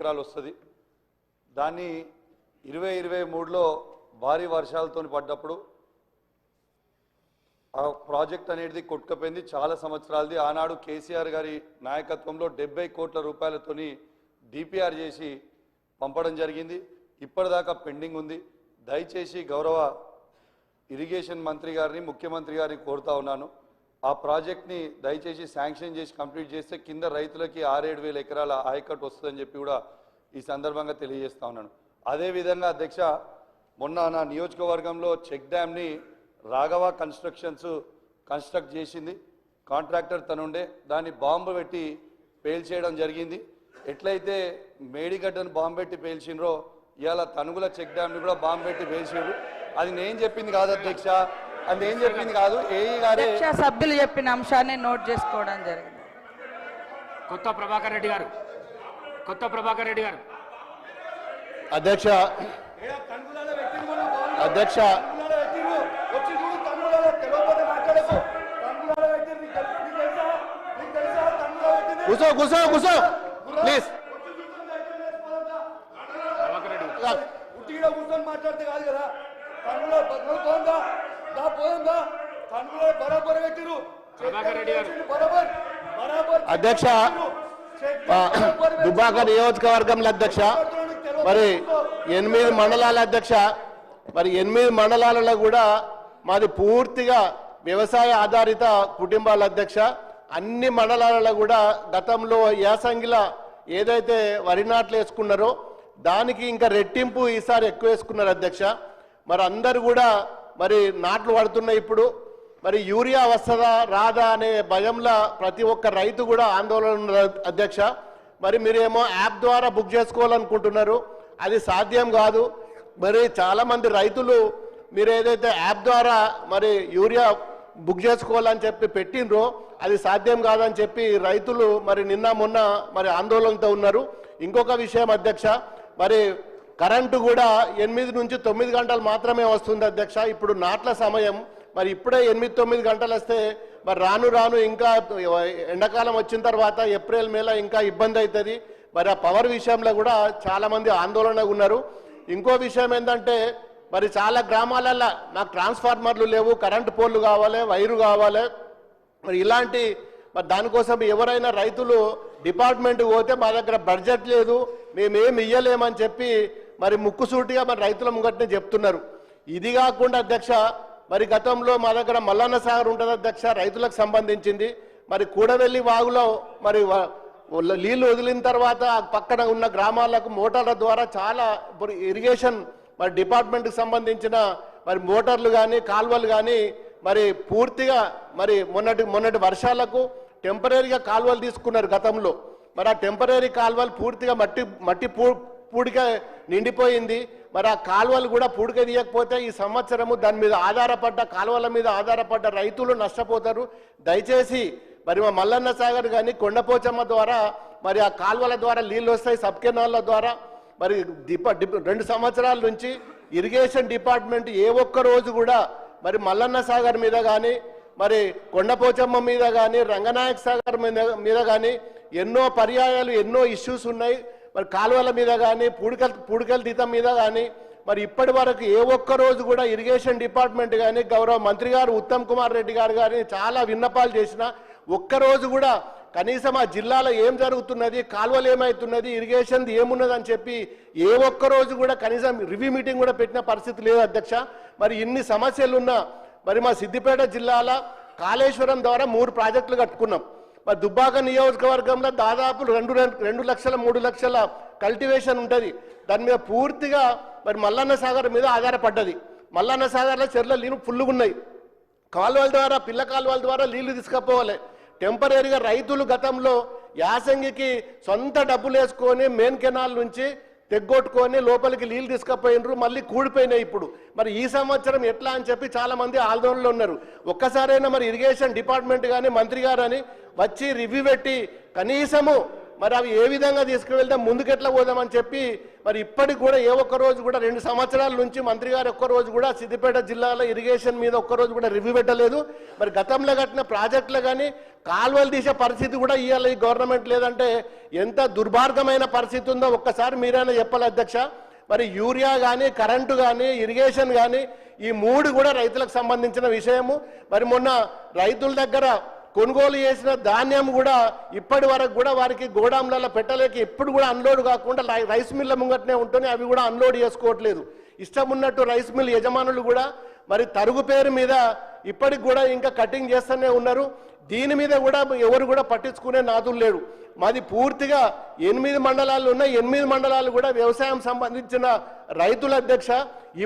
ఎకరాలు వస్తుంది. దాన్ని 2023లో భారీ వర్షాలతో పడ్డప్పుడు ఆ ప్రాజెక్ట్ అనేది కొట్టుకుపోయింది. చాలా సంవత్సరాలది. ఆనాడు కేసీఆర్ గారి నాయకత్వంలో 70 కోట్ల రూపాయలతోని డిపిఆర్ చేసి పంపడం జరిగింది. ఇప్పటిదాకా పెండింగ్ ఉంది. దయచేసి గౌరవ ఇరిగేషన్ మంత్రి గారిని, ముఖ్యమంత్రి గారిని కోరుతా ఉన్నాను, ఆ ప్రాజెక్ట్ని దయచేసి శాంక్షన్ చేసి కంప్లీట్ చేస్తే కింద రైతులకి 6-7 వేల ఎకరాల ఆయకట్టు వస్తుందని చెప్పి కూడా ఈ సందర్భంగా తెలియజేస్తా ఉన్నాను. అదేవిధంగా అధ్యక్ష, మొన్న నా నియోజకవర్గంలో చెక్ డ్యామ్ని రాఘవ కన్స్ట్రక్షన్స్ కన్స్ట్రక్ట్ చేసింది. కాంట్రాక్టర్ తనుండే దాన్ని బాంబు పెట్టి పేల్చేయడం జరిగింది. ఎట్లయితే మేడిగడ్డను బాంబు పెట్టి పేల్చిండ్రో ఇవాళ తనుగుల చెక్ డ్యామ్ని కూడా బాంబు పెట్టి పేల్చిండ్రు. అది నేను చెప్పింది కాదు అధ్యక్ష, అది నేను చెప్పింది కాదు, ఏఈ గారే సభ్యులు చెప్పిన అంశాన్ని నోట్ చేసుకోవడం జరిగింది. కొత్త ప్రభాకర్ రెడ్డి గారు అధ్యక్ష అధ్యక్ష కూసో ప్లీజ్. కూర్చొని మాట్లాడితే కాదు కదా. అధ్యక్ష, దుబ్బాక నియోజకవర్గంలో అధ్యక్ష మరి 8 మండలాల అధ్యక్ష, మరి 8 మండలాలలో కూడా మాది పూర్తిగా వ్యవసాయ ఆధారిత కుటుంబాల అధ్యక్ష. అన్ని మండలాలలో కూడా గతంలో యాసంగిలో ఏదైతే వరి నాట్లు వేసుకున్నారో దానికి ఇంకా రెట్టింపు ఈసారి ఎక్కువ వేసుకున్నారు అధ్యక్ష. మరి అందరు కూడా మరి నాట్లు పడుతున్నాయి. ఇప్పుడు మరి యూరియా వస్తుందా రాదా అనే భయంలో ప్రతి ఒక్క రైతు కూడా ఆందోళన ఉన్నారు అధ్యక్ష. మరి మీరేమో యాప్ ద్వారా బుక్ చేసుకోవాలనుకుంటున్నారు, అది సాధ్యం కాదు. మరి చాలామంది రైతులు మీరు ఏదైతే యాప్ ద్వారా మరి యూరియా బుక్ చేసుకోవాలని చెప్పి పెట్టినరో అది సాధ్యం కాదని చెప్పి రైతులు మరి నిన్న మొన్న మరి ఆందోళనతో ఉన్నారు. ఇంకొక విషయం అధ్యక్ష, మరి కరెంటు కూడా 8 నుంచి 9 గంటలు మాత్రమే వస్తుంది అధ్యక్ష. ఇప్పుడు నాట్ల సమయం, మరి ఇప్పుడే 8-9 గంటలు వస్తే మరి రాను ఇంకా ఎండాకాలం వచ్చిన తర్వాత ఏప్రిల్ మేలో ఇంకా ఇబ్బంది అవుతుంది. మరి ఆ పవర్ విషయంలో కూడా చాలామంది ఆందోళనగా ఉన్నారు. ఇంకో విషయం ఏంటంటే మరి చాలా గ్రామాలలో నాకు ట్రాన్స్ఫార్మర్లు లేవు, కరెంటు పోల్లు కావాలి, వైరు కావాలి. మరి ఇలాంటి మరి దానికోసం ఎవరైనా రైతులు డిపార్ట్మెంట్కి పోతే మా దగ్గర బడ్జెట్ లేదు, మేమేమి ఇయ్యలేమని చెప్పి మరి ముక్కుసూటిగా మరి రైతుల ముంగట్నే చెప్తున్నారు. ఇది కాకుండా అధ్యక్ష, మరి గతంలో మా దగ్గర మల్లన్న సాగర్ ఉంటుంది అధ్యక్ష, రైతులకు సంబంధించింది. మరి కూడవెల్లి వాగులో మరి నీళ్లు వదిలిన తర్వాత పక్కన ఉన్న గ్రామాలకు మోటార్ల ద్వారా చాలా ఇప్పుడు ఇరిగేషన్ మరి డిపార్ట్మెంట్కి సంబంధించిన మరి మోటార్లు కానీ కాలువలు కానీ మరి పూర్తిగా మరి మొన్నటి వర్షాలకు టెంపరీగా కాలువలు తీసుకున్నారు గతంలో. మరి ఆ టెంపరీ కాలువలు పూర్తిగా మట్టి పూడిక నిండిపోయింది. మరి ఆ కాలువలు కూడా పూడిక తీయకపోతే ఈ సంవత్సరము దాని మీద ఆధారపడ్డ కాలువల మీద ఆధారపడ్డ రైతులు నష్టపోతారు. దయచేసి మరి మా మల్లన్న సాగర్ కానీ కొండపోచమ్మ ద్వారా మరి ఆ కాలువల ద్వారా నీళ్ళు వస్తాయి, సబ్ కెనాల్ల ద్వారా. మరి 2 సంవత్సరాల నుంచి ఇరిగేషన్ డిపార్ట్మెంట్ ఏ ఒక్క రోజు కూడా మరి మల్లన్న సాగర్ మీద కానీ మరి కొండపోచమ్మ మీద కానీ రంగనాయక సాగర్ మీద కానీ ఎన్నో పర్యాయాలు ఎన్నో ఇష్యూస్ ఉన్నాయి. మరి కాలువల మీద కానీ పూడికల తీతం మీద కానీ మరి ఇప్పటి వరకు ఏ ఒక్క రోజు కూడా ఇరిగేషన్ డిపార్ట్మెంట్ కానీ గౌరవ మంత్రి గారు ఉత్తమ్ కుమార్ రెడ్డి గారు కానీ చాలా విన్నపాలు చేసిన ఒక్కరోజు కూడా కనీసం ఆ జిల్లాలో ఏం జరుగుతున్నది, కాలువలు ఏమవుతున్నది, ఇరిగేషన్ ఏమున్నది అని చెప్పి ఏ ఒక్క రోజు కూడా కనీసం రివ్యూ మీటింగ్ కూడా పెట్టిన పరిస్థితి లేదు అధ్యక్ష. మరి ఇన్ని సమస్యలున్నా మరి మా సిద్దిపేట జిల్లాలో కాళేశ్వరం ద్వారా 3 ప్రాజెక్టులు కట్టుకున్నాం. మరి దుబ్బాక నియోజకవర్గంలో దాదాపు 2 లక్షల 3 లక్షల కల్టివేషన్ ఉంటుంది. దాని మీద పూర్తిగా మరి మల్లన్న సాగర్ మీద ఆధారపడ్డది. మల్లన్న సాగర్లో చెర్ల నీళ్ళు ఫుల్లుగా ఉన్నాయి. కాలువల ద్వారా పిల్ల కాలువల ద్వారా నీళ్లు తీసుకుపోవాలి. టెంపరీగా రైతులు గతంలో యాసంగికి సొంత డబ్బులు వేసుకొని మెయిన్ కెనాల్ నుంచి తెగ్గొట్టుకొని లోపలికి నీళ్ళు తీసుకుపోయినరు, మళ్ళీ కూడిపోయినాయి. ఇప్పుడు మరి ఈ సంవత్సరం ఎట్లా అని చెప్పి చాలా మంది ఆందోళనలో ఉన్నారు. ఒక్కసారైనా మరి ఇరిగేషన్ డిపార్ట్మెంట్ కానీ మంత్రి గారు అని వచ్చి రివ్యూ పెట్టి కనీసము మరి అవి ఏ విధంగా తీసుకువెళ్తే ముందుకెట్లా పోదామని చెప్పి మరి ఇప్పటికి కూడా ఏ ఒక్క రోజు కూడా 2 సంవత్సరాల నుంచి మంత్రి గారు ఒక్క రోజు కూడా సిద్దిపేట జిల్లాలో ఇరిగేషన్ మీద ఒక్క రోజు కూడా రివ్యూ పెట్టలేదు. మరి గతంలో కట్టిన ప్రాజెక్టులు కానీ కాలువలు తీసే పరిస్థితి కూడా ఇవాళ ఈ గవర్నమెంట్ లేదంటే ఎంత దుర్మార్గమైన పరిస్థితి ఉందో ఒక్కసారి మీరైనా చెప్పాలి అధ్యక్ష. మరి యూరియా కానీ కరెంటు కానీ ఇరిగేషన్ కానీ ఈ 3 కూడా రైతులకు సంబంధించిన విషయము. మరి మొన్న రైతుల దగ్గర కొనుగోలు చేసిన ధాన్యం కూడా ఇప్పటి వరకు కూడా వారికి గోడాంలలో పెట్టలేక ఎప్పుడు కూడా అన్లోడ్ కాకుండా రైస్ మిల్ల ముంగట్నే ఉంటుంది, అవి కూడా అన్లోడ్ చేసుకోవట్లేదు. ఇష్టం ఉన్నట్టు రైస్ మిల్ యజమానులు కూడా మరి తరుగు పేరు మీద ఇప్పటికి కూడా ఇంకా కటింగ్ చేస్తూనే ఉన్నారు. దీని మీద కూడా ఎవరు కూడా పట్టించుకునే నాదులు లేడు. మాది పూర్తిగా 8 మండలాలు ఉన్నాయి. 8 మండలాలు కూడా వ్యవసాయం సంబంధించిన రైతుల అధ్యక్ష.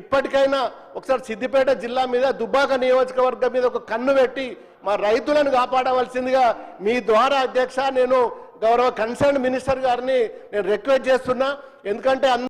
ఇప్పటికైనా ఒకసారి సిద్దిపేట జిల్లా మీద దుబ్బాక నియోజకవర్గం మీద ఒక కన్ను పెట్టి మా రైతులను కాపాడవలసిందిగా మీ ద్వారా అధ్యక్ష నేను గౌరవ కన్సర్న్ మినిస్టర్ గారిని నేను రిక్వెస్ట్ చేస్తున్నా. ఎందుకంటే